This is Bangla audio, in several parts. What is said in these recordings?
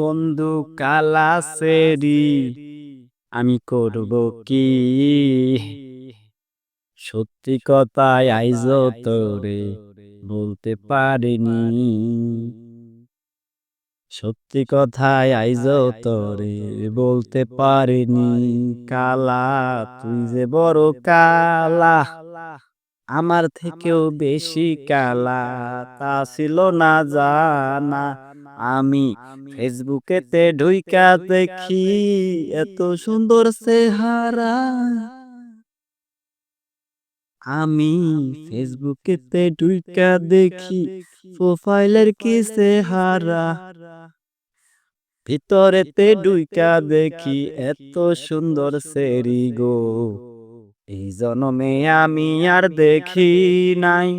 বন্ধু কালা সেরি আমি করব কি? সত্যি কথায় আইজো তোরে বলতে পারিনি। সত্যি কথায় আইজো তোরে বলতে পারিনি। কালা তুই যে বড় কালা, আমার থেকেও বেশি কালা, তা ছিল না জানা। আমি ফেসবুকেতে ঢুইকা দেখি এত সুন্দর চেহারা। আমি ফেসবুকেতে ঢুইকা দেখি প্রোফাইলের কি চেহারা। ভিতরেতে ঢুইকা দেখি এত সুন্দর সেরি গো। এই জনমে আমি আর দেখি নাই।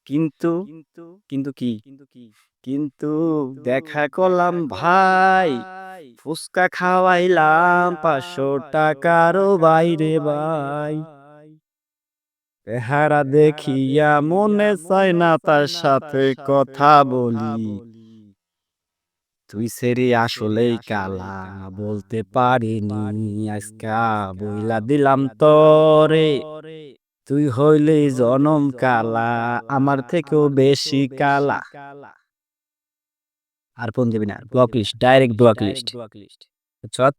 কিন্তু কিন্তু কি কিন্তু দেখা করলাম ভাই, ফুচকা খাওয়াইলাম 500 টাকারও বাইরে ভাই। চেহারা দেখিয়া মনে চায় না তার সাথে কথা বলি। তুই সেরি আসলেই কালা, বলতে পারিনি আজকা বইলা দিলাম তরে। তুই হইলে জনম কালা, আমার থেকেও বেশি কালা। আর ফোন দিবি না, block list, direct block list. বুঝছত?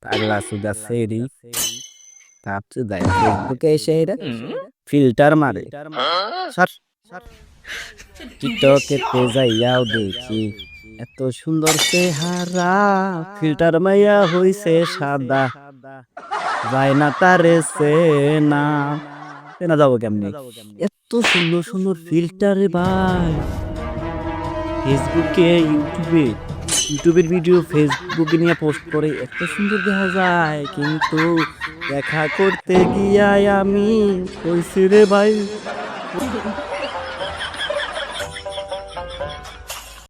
পাগলা সুদা সেরি তাপ চুদায় ফেসবুকে এসে এরা ফিল্টার মারে। সর টিকটকেতে যাইয়াও দেখি এত সুন্দর চেহারা, ফিল্টার মাইয়া হইছে সাদা, যায় না তারে চেনা। চেনা যাবো কেমনি? এত সুন্দর সুন্দর ফিল্টারে ভাই। ফেসবুকে ইউটিউবের ভিডিও ফেসবুকে নিয়ে পোস্ট করে এত সুন্দর দেখা যায়, কিন্তু দেখা করতে গিয়াই আমি কইছি রে ভাই